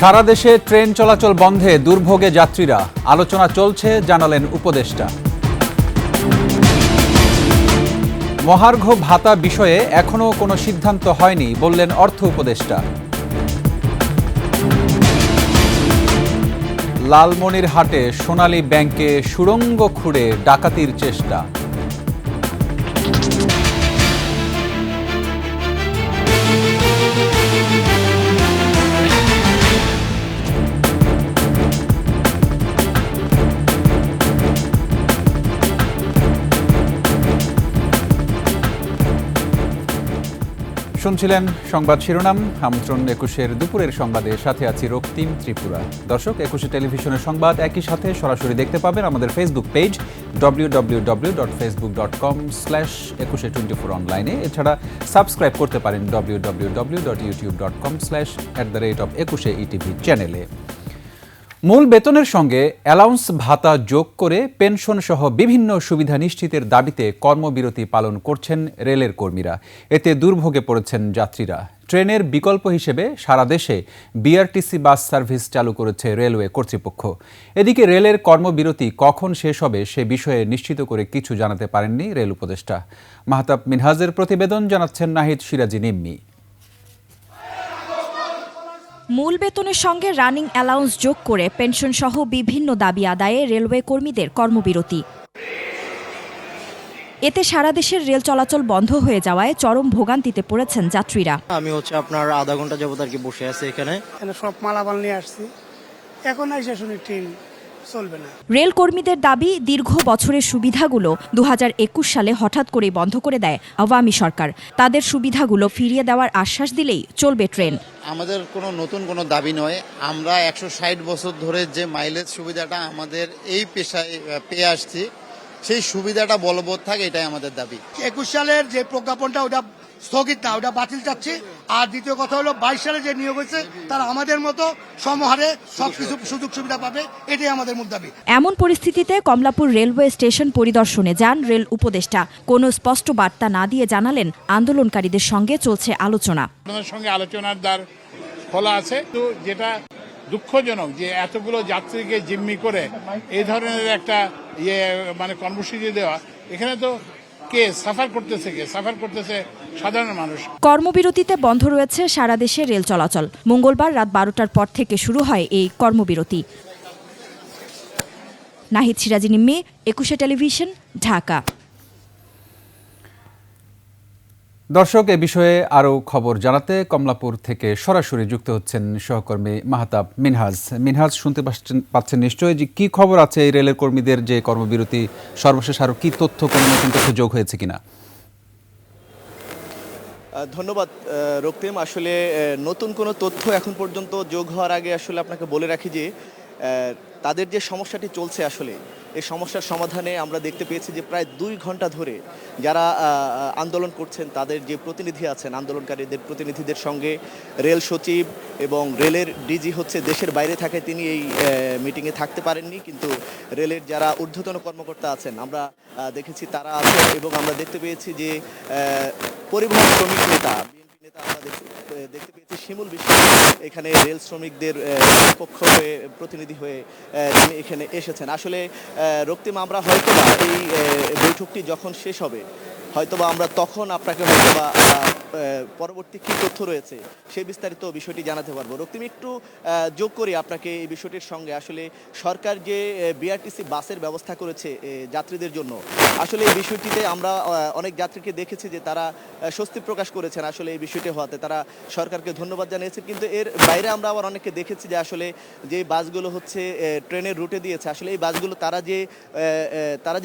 সারা দেশে ট্রেন চলাচল বন্ধে দুর্ভোগে যাত্রীরা, আলোচনা চলছে জানালেন উপদেষ্টা। মহার্ঘ ভাতা বিষয়ে এখনো কোনো সিদ্ধান্ত হয়নি বললেন অর্থ উপদেষ্টা। লালমনিরহাটে সোনালী ব্যাংকে সুড়ঙ্গ খুঁড়ে ডাকাতির চেষ্টা। শুনছিলেন সংবাদ শিরোনাম। আমন্ত্রণ ২১-এর দুপুরের সংবাদে, সাথে আছি রক্তিম ত্রিপুরা। দর্শক, ২১ টেলিভিশনের সংবাদ একই সাথে সরাসরি দেখতে পাবেন আমাদের ফেসবুক পেজ www.facebook.com/2124 অনলাইনে। এছাড়া সাবস্ক্রাইব করতে পারেন www.youtube.com/@21etv চ্যানেলে। মূল বেতনের সঙ্গে অ্যালাউন্স ভাতা যোগ করে পেনশন সহ বিভিন্ন সুবিধা নিশ্চিতের দাবিতে কর্মবিরতি পালন করছেন রেলের কর্মীরা। এতে দুর্ভোগে পড়েছেন যাত্রীরা। ট্রেনের বিকল্প হিসেবে সারা দেশে বিআরটিসি বাস সার্ভিস চালু করেছে রেলওয়ে কর্তৃপক্ষ। এদিকে রেলের কর্মবিরতি কখন শেষ হবে সে বিষয়ে নিশ্চিত করে কিছু জানাতে পারেননি রেল উপদেষ্টা। মাহতাব মিনহাজের প্রতিবেদন, জানাচ্ছেন নাহিদ সিরাজি নিম্মি। মূল বেতনের সঙ্গে রানিং অ্যালাউন্স যোগ করে পেনশন সহ বিভিন্ন দাবি আদায়ে রেলওয়ে কর্মীদের কর্মবিরতি। এতে সারা দেশের রেল চলাচল বন্ধ হয়ে যাওয়ায় চরম ভোগান্তিতে পড়েছেন যাত্রীরা। আমি আপনার আধা ঘন্টা যাবত আর কি বসে আছি এখানে সব মালামাল নিয়ে আসছি, এখন আইসা শুনি ট্রেন চলবে না। রেল কর্মীদের দাবি, দীর্ঘ বছরের সুবিধাগুলো ২০২১ সালে হঠাৎ করে বন্ধ করে দেয় আওয়ামী সরকার। তাদের সুবিধাগুলো ফিরিয়ে দেওয়ার আশ্বাস দিলেই চলবে ট্রেন। আমাদের নতুন কোনো দাবি নয়। আমরা ১৬০ বছর ধরে যে মাইলেজ সুবিধাটা আমাদের এই পেশায় পেয়ে আসছি, সেই সুবিধাটা বলবৎ থাকে, এটাই আমাদের দাবি। ২১ সালের যে প্রজ্ঞাপনটা ওটা স্থগিত না, ওটা বাতিল চাচ্ছি। আর দ্বিতীয় কথা হলো ২২ সালে যে নিয়োগ হয়েছে তারা আমাদের মতো সমহারে সবকিছু সুযোগ সুবিধা পাবে, এটাই আমাদের মূল দাবি। এমন পরিস্থিতিতে কমলাপুর রেলওয়ে স্টেশন পরিদর্শনে যান রেল উপদেষ্টা। কোনো স্পষ্ট বার্তা না দিয়ে জানালেন, আন্দোলনকারীদের সঙ্গে চলছে আলোচনা। আপনাদের সঙ্গে আলোচনার দ্বার খোলা আছে। তো যেটা দুঃখজনক যে এতগুলো যাত্রীকে জিম্মি করে এই ধরনের একটা কর্মসূচি দেওয়া, এখানে তো কে সাফার করতেছে সাধারণ মানুষ। কর্মবিরতিতে বন্ধ রয়েছে সারা দেশে রেল চলাচল। মঙ্গলবার রাত ১২টার পর থেকে শুরু হয় এই কর্মবিরতি। নাহিদ সিরাজি নিম্মি, ২১ টেলিভিশন, ঢাকা। দর্শক, এ বিষয়ে আরও খবর জানাতে কমলাপুর থেকে সরাসরি যুক্ত হচ্ছেন সহকর্মী মাহতাব মিনহাজ। মিনহাজ, শুনতে পাচ্ছেন নিশ্চয়ই যে কি খবর আছে এই রেলের কর্মীদের যে কর্মবিরতি, সর্বশেষ আরও কি তথ্য, কোনো নতুন তথ্য যোগ হয়েছে কিনা? ধন্যবাদ রক্তিম। আসলে নতুন কোনো তথ্য এখন পর্যন্ত যোগ হওয়ার আগে আসলে আপনাকে বলে রাখি যে তাদের যে সমস্যাটি চলছে, আসলে এই সমস্যার সমাধানে আমরা দেখতে পেয়েছি যে প্রায় ২ ঘন্টা ধরে যারা আন্দোলন করছেন, তাদের যে প্রতিনিধি আছেন, আন্দোলনকারীদের প্রতিনিধিদের সঙ্গে রেল সচিব এবং রেলের ডিজি দেশের বাইরে থাকে, তিনি এই মিটিংয়ে থাকতে পারেননি। কিন্তু রেলের যারা ঊর্ধ্বতন কর্মকর্তা আছেন আমরা দেখেছি তারা আছেন, এবং আমরা দেখতে পেয়েছি যে পরিবহন শ্রমিক নেতা, বিএনপি নেতা আমরা দেখতে পেয়েছি শিমুল বিশ্বাস এখানে রেল শ্রমিকদের পক্ষ হয়ে, প্রতিনিধি হয়ে তিনি এখানে এসেছেন। আসলে রক্তিম, আমরা হয়তোবা এই বৈঠকটি যখন শেষ হবে, হয়তোবা আমরা তখন আপনাকে হয়তোবা পরবর্তী কী তথ্য রয়েছে সেই বিস্তারিত বিষয়টি জানাতে পারবো। রক্তিম, একটু যোগ করি আপনাকে এই বিষয়টির সঙ্গে। আসলে সরকার যে বিআরটিসি বাসের ব্যবস্থা করেছে যাত্রীদের জন্য, আসলে এই বিষয়টিতে আমরা অনেক যাত্রীকে দেখেছি যে তারা স্বস্তি প্রকাশ করেছেন আসলে এই বিষয়টি হওয়াতে। তারা সরকারকে ধন্যবাদ জানিয়েছেন। কিন্তু এর বাইরে আমরা আবার অনেককে দেখেছি যে আসলে যে বাসগুলো ট্রেনের রুটে দিয়েছে, আসলে এই বাসগুলো তারা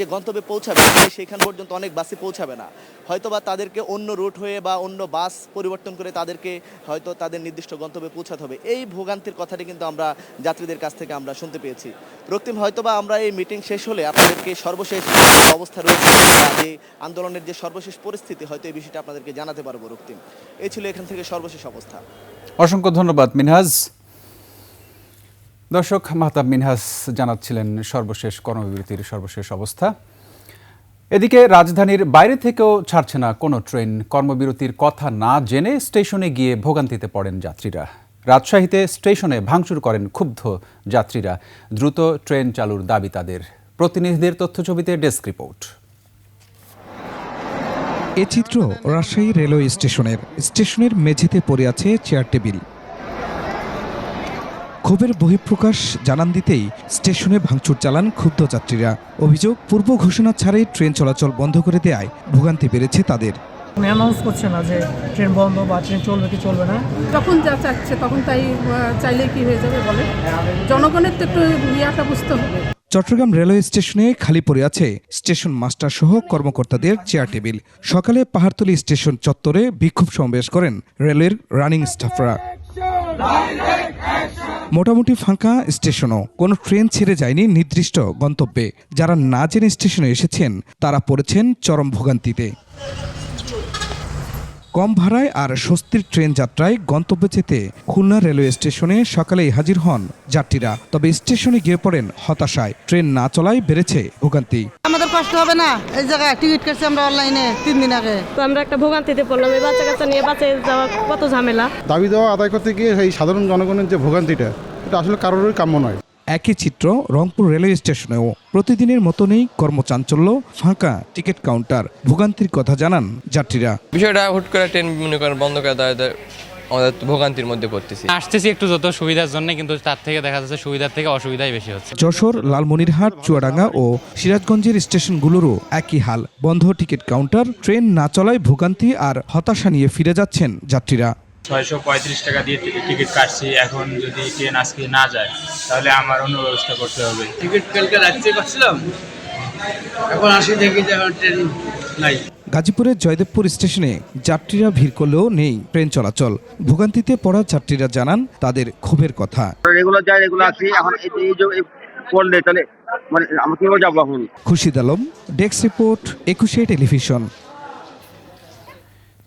যে গন্তব্যে পৌঁছাবে সেখান পর্যন্ত অনেক বাসে পৌঁছাবে না। হয়তোবা তাদেরকে অন্য রুট হয়ে বা অন্য বাস পরিবর্তন করে তাদেরকে হয়তো তাদের নির্দিষ্ট গন্তব্যে পৌঁছাতে হবে। এই ভোগান্তির কথাটি কিন্তু আমরা যাত্রীদের কাছ থেকে আমরা শুনতে পেয়েছি। রক্তিম, হয়তোবা আমরা এই মিটিং শেষ হলে আপনাদেরকে সর্বশেষ অবস্থা রয়েছে, যে আন্দোলনের যে সর্বশেষ পরিস্থিতি, হয়তো এই বিষয়টা আপনাদেরকে জানাতে পারবো। রক্তিম, এই ছিল এখান থেকে সর্বশেষ অবস্থা। অসংখ্য ধন্যবাদ মিনহাজ। দর্শক, মাহতাব মিনহাজ জানাচ্ছিলেন সর্বশেষ কর্মবিরতির সর্বশেষ অবস্থা। এদিকে রাজধানীর বাইরে থেকেও ছাড়ছে না কোনো ট্রেন। কর্মবিরতির কথা না জেনে স্টেশনে গিয়ে ভোগান্তিতে পড়েন যাত্রীরা। রাজশাহীতে স্টেশনে ভাঙচুর করেন ক্ষুব্ধ যাত্রীরা। দ্রুত ট্রেন চালুর দাবি তাদের। প্রতিনিধিদের তথ্যছবিতে ডেস্ক রিপোর্ট। এ চিত্র রাজশাহী রেলওয়ে স্টেশনের মেঝেতে পড়ে আছে চেয়ার টেবিল। ক্ষোভের বহিঃপ্রকাশ জানান দিতেই স্টেশনে ভাঙচুর চালান ক্ষুব্ধ যাত্রীরা। অভিযোগ, পূর্ব ঘোষণা ছাড়াই ট্রেন চলাচল বন্ধ করে দেয়ায় ভোগান্তি বেড়েছে তাদের। অ্যানাউন্স করছে না যে ট্রেন বন্ধ বা ট্রেন চলবে কি চলবে না, যখন যা চাচ্ছে তখন তাই চাইলে কি হয়ে যাবে বলে, জনগণের তো একটু ইয়াটা বুঝতে হবে। চট্টগ্রাম রেলওয়ে স্টেশনে খালি পড়ে আছে স্টেশন মাস্টার সহ কর্মকর্তাদের চেয়ার টেবিল। সকালে পাহাড়তলী স্টেশন চত্বরে বিক্ষোভ সমাবেশ করেন রেলওয়ের রানিং স্টাফরা। মোটামুটি ফাঁকা স্টেশনও, কোনো ট্রেন ছেড়ে যায়নি নির্দিষ্ট গন্তব্যে। যারা না জেনে স্টেশনে এসেছেন তারা পড়েছেন চরম ভোগান্তিতে। কম ভাড়ায় আর স্বস্তির ট্রেন যাত্রায় গন্তব্যে যেতে খুলনা রেলওয়ে স্টেশনে সকালেই হাজির হন যাত্রীরা। তবে স্টেশনে গিয়ে পড়েন হতাশায়। ট্রেন না চলায় বেড়েছে ভোগান্তি। আমাদের কষ্ট হবে না, এই জায়গায় টিকিট কাটছি আমরা অনলাইনে 3 দিন আগে, তো আমরা একটা ভোগান্তিতে পড়লাম। এই বাচ্চা কাচ্চা নিয়ে বাসে যাওয়া কত ঝামেলা। দাবি দেওয়া আদায় করতে গিয়ে এই সাধারণ জনগণের যে ভোগান্তিটা, এটা আসলে কারোরই কাম্য নয়। একই চিত্র রংপুর রেলওয়ে স্টেশনেও। প্রতিদিনের মতনই কর্মচাঞ্চল্য, ফাঁকা টিকিট কাউন্টার। ভোগান্তির কথা জানান যাত্রীরা। বিষয়টা হুট করে ট্রেন মনে করেন বন্ধ করে দেওয়া, আমাদের ভোগান্তির মধ্যে পড়তেছি। আসতেছি একটু যত সুবিধার জন্য, কিন্তু তার থেকে দেখা যাচ্ছে সুবিধার থেকে অসুবিধাই বেশি হচ্ছে। যশোর, লালমনিরহাট, চুয়াডাঙ্গা ও সিরাজগঞ্জের স্টেশনগুলোরও একই হাল। বন্ধ টিকিট কাউন্টার। ট্রেন না চলায় ভোগান্তি আর হতাশা নিয়ে ফিরে যাচ্ছেন যাত্রীরা। 635 টাকা দিয়ে টিকিট কাটছি, এখন যদি ট্রেন আজকে না যায় তাহলে আমার অন্য ব্যবস্থা করতে হবে। টিকিট কালকে রাত্রে পাচ্ছিলাম, এখন আসি দেখি যে ট্রেন নাই। গাজীপুরের জয়দেবপুর স্টেশনে যাত্রীরা ভিড় করলেও নেই ট্রেন চলাচল। ভোগান্তিতে পড়া যাত্রীরা জানান তাদের ক্ষোভের কথা। Khurshid Alam, desk report, 21 television.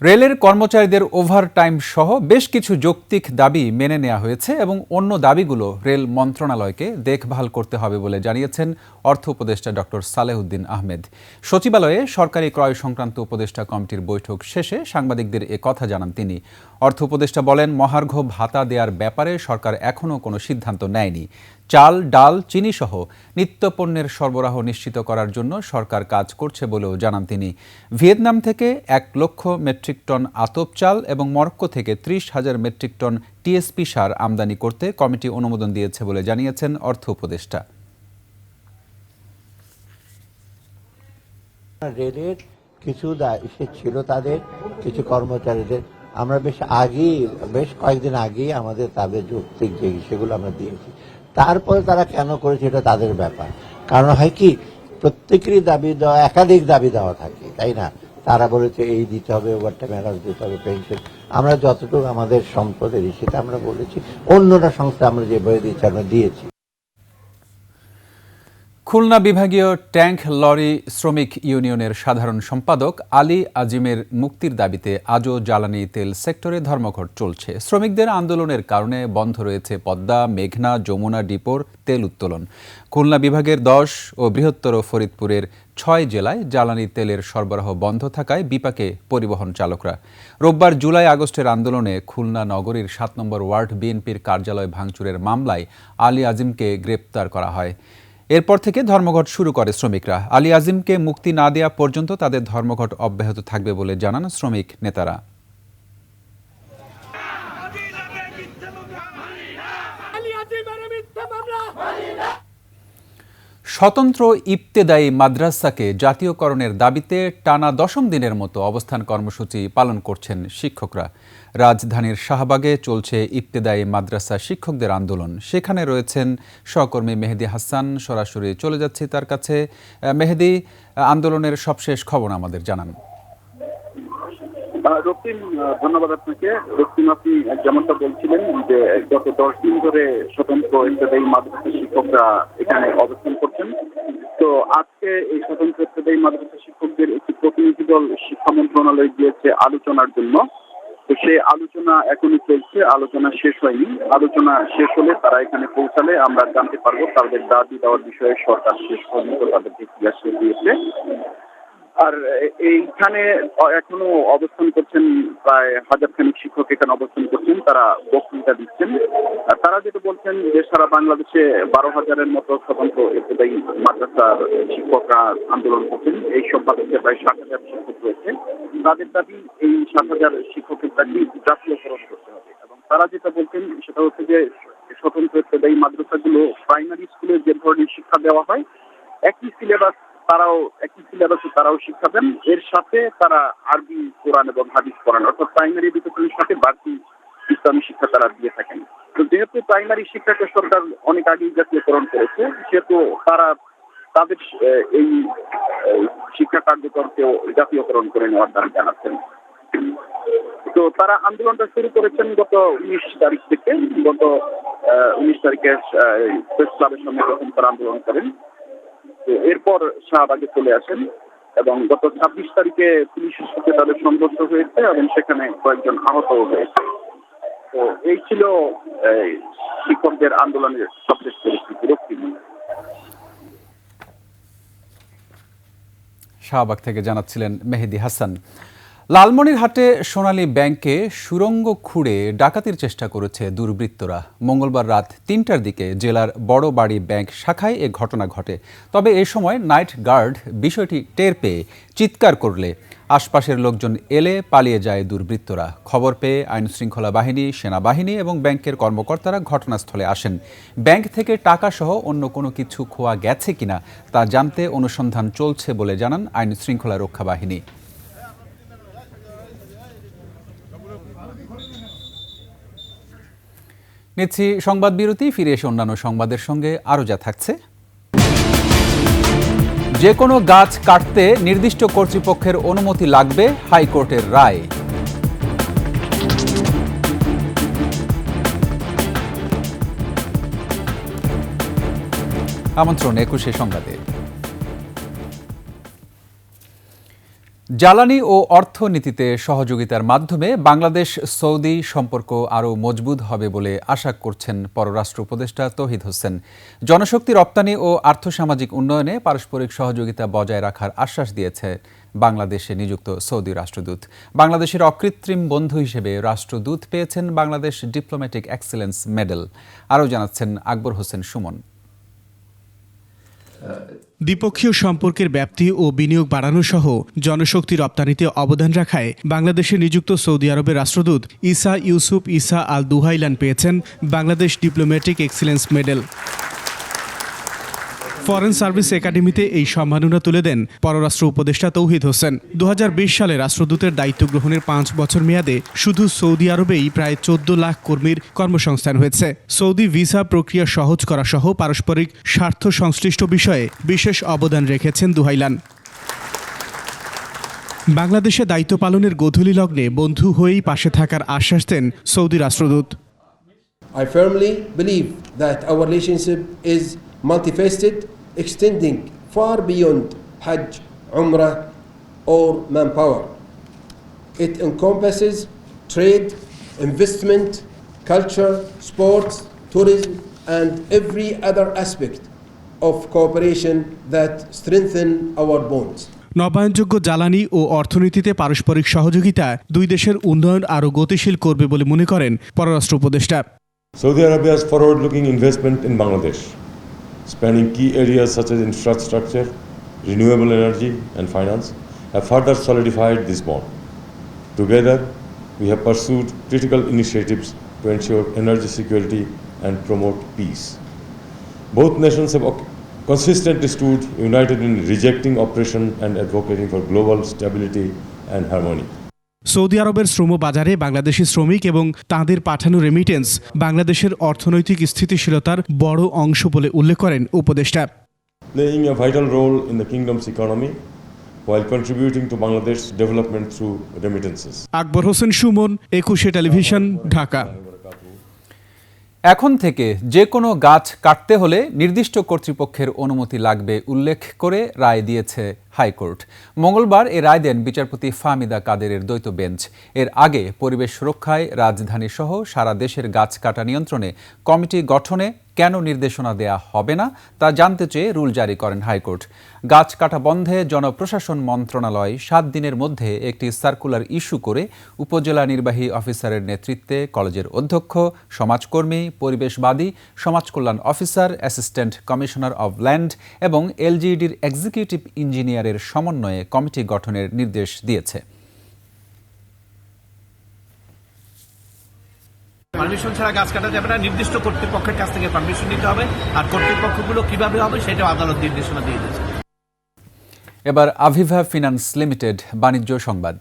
রেলের কর্মচারীদের ওভারটাইম সহ বেশ কিছু যৌক্তিক দাবি মেনে নেওয়া হয়েছে এবং অন্য দাবিগুলো রেল মন্ত্রণালয়কে দেখভাল করতে হবে বলে জানিয়েছেন অর্থ উপদেষ্টা ডক্টর সালেহউদ্দিন আহমেদ। সচিবালয়ে সরকারি ক্রয় সংক্রান্ত উপদেষ্টা কমিটির বৈঠক শেষে সাংবাদিকদের এ কথা জানান তিনি। অর্থ উপদেষ্টা বলেন, মহার্ঘ ভাতা দেওয়ার ব্যাপারে সরকার এখনও কোনো সিদ্ধান্ত নেয়নি। চাল, ডাল, চিনি সহ নিত্যপণ্যের সরবরাহ নিশ্চিত করার জন্য সরকার কাজ করছে বলেও জানান তিনি। ভিয়েতনাম থেকে 1 লক্ষ মেট্রিক টন আতপ চাল এবং মরক্কো থেকে 30,000 মেট্রিক টন টিএসপি সার আমদানি করতে কমিটি অনুমোদন দিয়েছে বলে জানিয়েছেন অর্থ উপদেষ্টা। রেলের কিছু দায়িত্ব ছিল তাদের, কিছু কর্মচারীদের আমরা বেশ কয়েকদিন আগেই আমাদের তাদের যৌক্তিক যে সেগুলো আমরা দিয়েছি। তারপরে তারা কেন করেছে এটা তাদের ব্যাপার। কারণ হয় কি, প্রত্যেকেরই দাবি দেওয়া, একাধিক দাবি দেওয়া থাকে, তাই না? তারা বলেছে এই দিতে হবে, ওভারটাইম অ্যালাউন্স দিতে হবে, পেনশন। আমরা যতটুকু আমাদের সম্পদের সেটা আমরা বলেছি, অন্যরা সংস্থা আমরা যেভাবে দিচ্ছি আমরা দিয়েছি। খুলনা বিভাগীয় ট্যাঙ্ক লরি শ্রমিক ইউনিয়নের সাধারণ সম্পাদক আলী আজিমের মুক্তির দাবিতে আজও জ্বালানি তেল সেক্টরে ধর্মঘট চলছে। শ্রমিকদের আন্দোলনের কারণে বন্ধ রয়েছে পদ্মা, মেঘনা, যমুনা ডিপোর তেল উত্তোলন। খুলনা বিভাগের 10 ও বৃহত্তর ফরিদপুরের 6 জেলায় জ্বালানি তেলের সরবরাহ বন্ধ থাকায় বিপাকে পরিবহন চালকরা। রোববার জুলাই আগস্টের আন্দোলনে খুলনা নগরীর 7 নম্বর ওয়ার্ড বিএনপির কার্যালয় ভাঙচুরের মামলায় আলী আজিমকে গ্রেপ্তার করা হয়। এরপর থেকে ধর্মঘট শুরু করে শ্রমিকরা। আলী আজিমকে মুক্তি না দেওয়া পর্যন্ত তাদের ধর্মঘট অব্যাহত থাকবে বলে জানান শ্রমিক নেতারা। স্বতন্ত্র ইবতেদায়ী মাদ্রাসাকে জাতীয়করণের দাবিতে টানা 10ম দিনের মতো অবস্থান কর্মসূচি পালন করছেন শিক্ষকরা। রাজধানীর শাহবাগে চলছে ইবতেদায়ী মাদ্রাসা শিক্ষকদের আন্দোলন। সেখানে রয়েছেন সহকর্মী মেহেদি হাসান। সরাসরি চলে যাচ্ছি তার কাছে। মেহেদি, আন্দোলনের সবশেষ খবর আমাদের জানান। রক্তিম, ধন্যবাদ আপনাকে। রক্তিম, আপনি যেমনটা বলছিলেন যে গত 10 দিন ধরে স্বতন্ত্র ইবতেদায়ী মাদ্রাসা শিক্ষকরা এখানে অবস্থান করছেন। তো আজকে এই স্বতন্ত্র ইবতেদায়ী মাদ্রাসা শিক্ষকদের একটি প্রতিনিধি দল শিক্ষা মন্ত্রণালয়ে গিয়েছে আলোচনার জন্য। তো সেই আলোচনা এখনই চলছে, আলোচনা শেষ হয়নি। আলোচনা শেষ হলে তারা এখানে পৌঁছালে আমরা জানতে পারবো তাদের দাবি দেওয়ার বিষয়ে সরকার শেষ পর্যন্ত তাদেরকে কি আসলে দিয়েছে। আর এইখানে এখনো অবস্থান করছেন প্রায় 1000 খানিক শিক্ষক এখানে অবস্থান করছেন, তারা বক্তৃতা দিচ্ছেন। আর তারা যেটা বলছেন যে সারা বাংলাদেশে 12,000-এর মতো স্বতন্ত্র ইবতেদায়ী মাদ্রাসার শিক্ষকরা আন্দোলন করছেন। এই সব মাদ্রাসায় প্রায় 60,000 শিক্ষক রয়েছে। তাদের দাবি এই 60,000 শিক্ষকের দাবি জাতীয়করণ করতে হবে। এবং তারা যেটা বলছেন সেটা হচ্ছে যে স্বতন্ত্র ইবতেদায়ী মাদ্রাসাগুলো প্রাইমারি স্কুলে যে ধরনের শিক্ষা দেওয়া হয় একই সিলেবাসে তারাও শিক্ষা দেন। এর সাথে তারা আরবি, কোরআন এবং হাদিস পড়ান, অর্থাৎ প্রাইমারি এডুকেশনের সাথে বাড়তি ইসলামী শিক্ষা তারা দিয়ে থাকেন। তো যেহেতু প্রাইমারি শিক্ষাকে সরকার অনেক আগেই জাতীয়করণ করেছে, সেহেতু তারা তাদের এই শিক্ষা কার্যক্রমকেও জাতীয়করণ করে নেওয়ার দাবি জানাচ্ছেন। তো তারা আন্দোলনটা শুরু করেছেন গত 19 তারিখ থেকে। গত 19 তারিখে প্রেস ক্লাবের সামনে প্রথম তারা আন্দোলন করেন। এরপর শাহবাগে চলে আসেন এবং গত 26 তারিখে পুলিশের সাথে তাদের সংঘর্ষ হয়েছে এবং সেখানে কয়েকজন আহত হয়েছে। তো এই ছিল শিক্ষকদের আন্দোলনের সবশেষ পরিস্থিতি। শাহবাগ থেকে জানাচ্ছিলেন মেহেদি হাসান। লালমনিরহাটে সোনালী ব্যাংকে সুড়ঙ্গ খুঁড়ে ডাকাতির চেষ্টা করেছে দুর্বৃত্তরা। মঙ্গলবার রাত 3টার দিকে জেলার বড়বাড়ি ব্যাংক শাখায় এ ঘটনা ঘটে। তবে এ সময় নাইট গার্ড বিষয়টি টের পেয়ে চিৎকার করলে আশপাশের লোকজন এলে পালিয়ে যায় দুর্বৃত্তরা। খবর পেয়ে আইনশৃঙ্খলা বাহিনী, সেনাবাহিনী এবং ব্যাংকের কর্মকর্তারা ঘটনাস্থলে আসেন। ব্যাংক থেকে টাকাসহ অন্য কোনো কিছু খোয়া গেছে কিনা তা জানতে অনুসন্ধান চলছে বলে জানান আইনশৃঙ্খলা রক্ষা বাহিনী। নিচ্ছি সংবাদ বিরতি, ফিরে এসে অন্যান্য সংবাদের সঙ্গে আরও যা থাকছে। যে কোনো গাছ কাটতে নির্দিষ্ট কর্তৃপক্ষের অনুমতি লাগবে, হাইকোর্টের রায়। আমন্ত্রণ 21 সংবাদে। জ্বালানি ও অর্থনীতিতে সহযোগিতার মাধ্যমে বাংলাদেশ সৌদি সম্পর্ক আরও মজবুত হবে বলে আশা করছেন পররাষ্ট্র উপদেষ্টা তৌহিদ হোসেন। জনশক্তি রপ্তানি ও আর্থসামাজিক উন্নয়নে পারস্পরিক সহযোগিতা বজায় রাখার আশ্বাস দিয়েছে বাংলাদেশে নিযুক্ত সৌদি রাষ্ট্রদূত। বাংলাদেশের অকৃত্রিম বন্ধু হিসেবে রাষ্ট্রদূত পেয়েছেন বাংলাদেশ ডিপ্লোম্যাটিক এক্সেলেন্স মেডেল। আরও জানাচ্ছেন আকবর হোসেন সুমন। দ্বিপক্ষীয় সম্পর্কের ব্যাপ্তি ও বিনিয়োগ বাড়ানো সহ জনশক্তি রপ্তানিতে অবদান রাখায় বাংলাদেশে নিযুক্ত সৌদি আরবের রাষ্ট্রদূত ইসা ইউসুফ ইসা আল দুহাইলান পেয়েছেন Bangladesh diplomatic excellence medal. Foreign service একাডেমিতে এই সম্মাননা তুলে দেন পররাষ্ট্র উপদেষ্টা তৌহিদ হোসেন। 2020 সালে রাষ্ট্রদূতের দায়িত্ব গ্রহণের 5 বছর মেয়াদে শুধু সৌদি আরবেই প্রায় 14 লাখ কর্মীর কর্মসংস্থান হয়েছে। সৌদি ভিসা প্রক্রিয়া সহজ করা সহ পারস্পরিক স্বার্থ সংশ্লিষ্ট বিষয়ে বিশেষ অবদান রেখেছেন দুহাইলান। বাংলাদেশে দায়িত্ব পালনের গোধূলি লগ্নে বন্ধু হয়েই পাশে থাকার আশ্বাস দেন সৌদি রাষ্ট্রদূত। I firmly believe that our relationship is multifaceted, extending far beyond Hajj, Umrah, or manpower. It encompasses trade, investment, culture, sports, tourism, and every other aspect of cooperation that strengthen our bonds. নবায়নযোগ্য জ্বালানি ও অর্থনীতিতে পারস্পরিক সহযোগিতা দুই দেশের উন্নয়ন আরও গতিশীল করবে বলে মনে করেন পররাষ্ট্র উপদেষ্টা। Saudi Arabia's forward-looking investment in Bangladesh, spanning key areas such as infrastructure, renewable energy, and finance, have further solidified this bond. Together, we have pursued critical initiatives to ensure energy security and promote peace. Both nations have consistently stood united in rejecting oppression and advocating for global stability and harmony. Saudi আরবের শ্রম বাজারে বাংলাদেশি শ্রমিক এবং তাঁদের পাঠানো remittance বাংলাদেশের অর্থনৈতিক স্থিতিশীলতার বড় অংশ বলে উল্লেখ করেন উপদেষ্টা। Playing a vital role in the kingdom's economy while contributing to Bangladesh's development through remittances. Akbar Hossain Suman, 21 television, Dhaka. এখন থেকে যে কোনো গাছ কাটতে হলে নির্দিষ্ট কর্তৃপক্ষের অনুমতি লাগবে উল্লেখ করে রায় দিয়েছে হাইকোর্ট। মঙ্গলবার এ রায় দেন বিচারপতি ফাহমিদা কাদেরের দ্বৈত বেঞ্চ। এর আগে পরিবেশ রক্ষায় রাজধানী সহ সারা দেশের গাছ কাটা নিয়ন্ত্রণে কমিটি গঠনে কেন নির্দেশনা দেয়া হবে না তা জানতে চেয়ে রুল জারি করেন হাইকোর্ট। গাছ কাটা বন্ধে জনপ্রশাসন মন্ত্রণালয় ৭ দিনের মধ্যে একটি সার্কুলার ইস্যু করে উপজেলা নির্বাহী অফিসারের নেতৃত্বে কলেজের অধ্যক্ষ, সমাজকর্মী, পরিবেশবাদী, সমাজকল্যাণ officer, assistant commissioner of land এবং এলজিইডির এক্সিকিউটিভ ইঞ্জিনিয়ারের সমন্বয়ে কমিটি গঠনের নির্দেশ দিয়েছে। পারমিশন ছাড়া গাছ কাটা যাবে না, নির্দিষ্ট কর্তৃপক্ষের কাছ থেকে পারমিশন নিতে হবে, আর কর্তৃপক্ষগুলো কিভাবে হবে সেটা আদালত নির্দেশনা দিয়ে দিয়েছে। এবার আভিভা ফিন্যান্স লিমিটেড বাণিজ্য সংবাদ।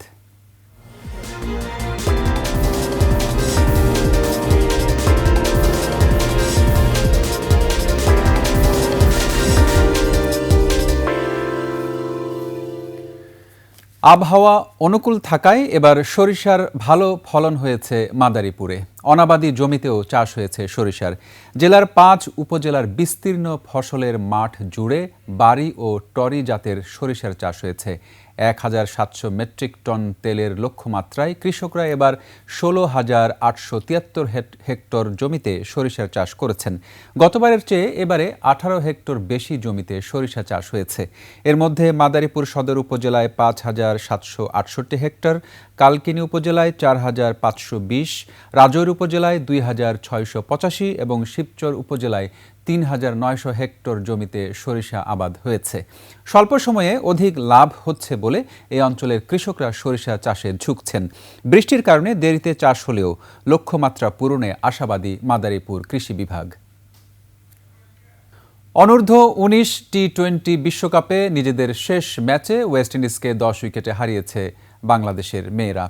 আবহাওয়া অনুকূল থাকায় এবার সরিষার ভালো ফলন হয়েছে মাদারীপুরে। অনাবাদি জমিতেও চাষ হয়েছে সরিষার। জেলার ৫ উপজেলার বিস্তীর্ণ ফসলের মাঠ জুড়ে বাড়ি ও টরি জাতের সরিষার চাষ হয়েছে। ১,৭০০ মেট্রিক টন তেলের লক্ষ্যমাত্রায় কৃষকরা এবার ১৬,৮৭৩ হেক্টর জমিতে সরিষার চাষ করেছেন। গতবারের চেয়ে এবারে ১৮ হেক্টর বেশি জমিতে সরিষা চাষ হয়েছে। এর মধ্যে মাদারীপুর সদর উপজেলায় ৫,৭৬৮ হেক্টর, কালকিনি উপজেলায় ৪,৫২০, রাজৈর উপজেলায় ২,৬৮৫ এবং শিবচর উপজেলায় ৩,৯০০ হেক্টর জমিতে সরিষা আবাদ হয়েছে। স্বল্প সময়ে অধিক লাভ হচ্ছে বলে এই অঞ্চলের কৃষকরা সরিষা চাষে ঝুঁকছেন। বৃষ্টির কারণে দেরিতে চাষ হলেও লক্ষ্যমাত্রা পূরণে আশাবাদী মাদারীপুর কৃষি বিভাগ। অনূর্ধ্ব ১৯ টি-20 বিশ্বকাপে নিজেদের শেষ ম্যাচে ওয়েস্ট ইন্ডিজকে ১০ উইকেটে হারিয়েছে বাংলাদেশের মেয়েরা।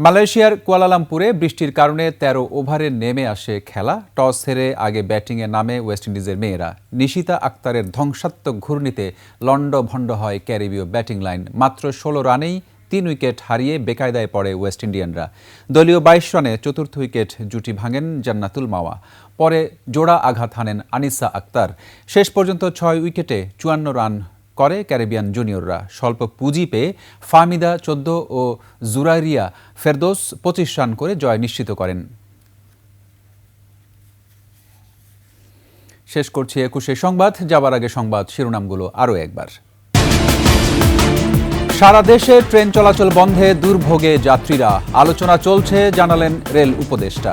মালয়েশিয়ার কুয়ালালামপুরে বৃষ্টির কারণে ১৩ ওভারে নেমে আসে খেলা। টস হেরে আগে ব্যাটিংয়ে নামে ওয়েস্ট ইন্ডিজের মেয়েরা। নিশিতা আক্তারের ধ্বংসাত্মক ঘূর্ণিতে লন্ডভন্ড হয় ক্যারিবীয় ব্যাটিং লাইন। মাত্র ১৬ রানেই ৩ উইকেট হারিয়ে বেকায়দায় পড়ে ওয়েস্ট ইন্ডিয়ানরা। দলীয় ২২ রানে চতুর্থ উইকেট জুটি ভাঙেন জান্নাতুল মাওয়া। পরে জোড়া আঘাত হানেন আনিসা আক্তার। শেষ পর্যন্ত ৬ উইকেটে ৫৪ রান করে ক্যারিবিয়ান জুনিয়ররা। স্বল্প পুঁজি পেয়ে ফাহমিদা ১৪ ও জুরাইরিয়া ফেরদৌস ২৫ রান করে জয় নিশ্চিত করেন। শেষ করছি ২১শে সংবাদ। যাবার আগে সংবাদ শিরোনামগুলো আরও একবার। সারা দেশে ট্রেন চলাচল বন্ধে দুর্ভোগে যাত্রীরা। আলোচনা চলছে জানালেন রেল উপদেষ্টা।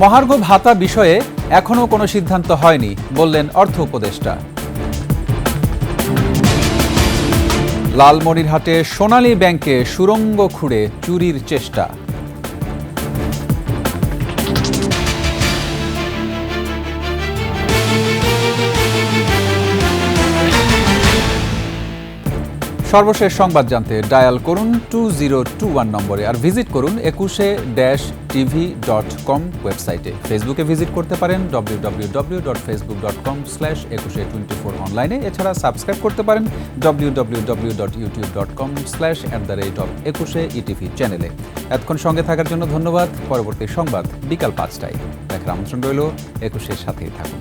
মহার্ঘ ভাতা বিষয়ে এখনো কোনো সিদ্ধান্ত হয়নি বললেন অর্থ উপদেষ্টা। লালমনিরহাটে সোনালী ব্যাংকে সুড়ঙ্গ খুঁড়ে চুরির চেষ্টা। সর্বশেষ সংবাদ জানতে ডায়াল করুন 2021 নম্বরে আর ভিজিট করুন 21-tv.com ওয়েবসাইটে। ফেসবুকে ভিজিট করতে পারেন www.facebook.com/2124 অনলাইনে। এছাড়া সাবস্ক্রাইব করতে পারেন www.youtube.com/@21etv চ্যানেলে। এতক্ষণ সঙ্গে থাকার জন্য ধন্যবাদ। পরবর্তী সংবাদ বিকাল ৫টায় দেখার আমন্ত্রণ রইল। ২১-এর সাথেই থাকুন।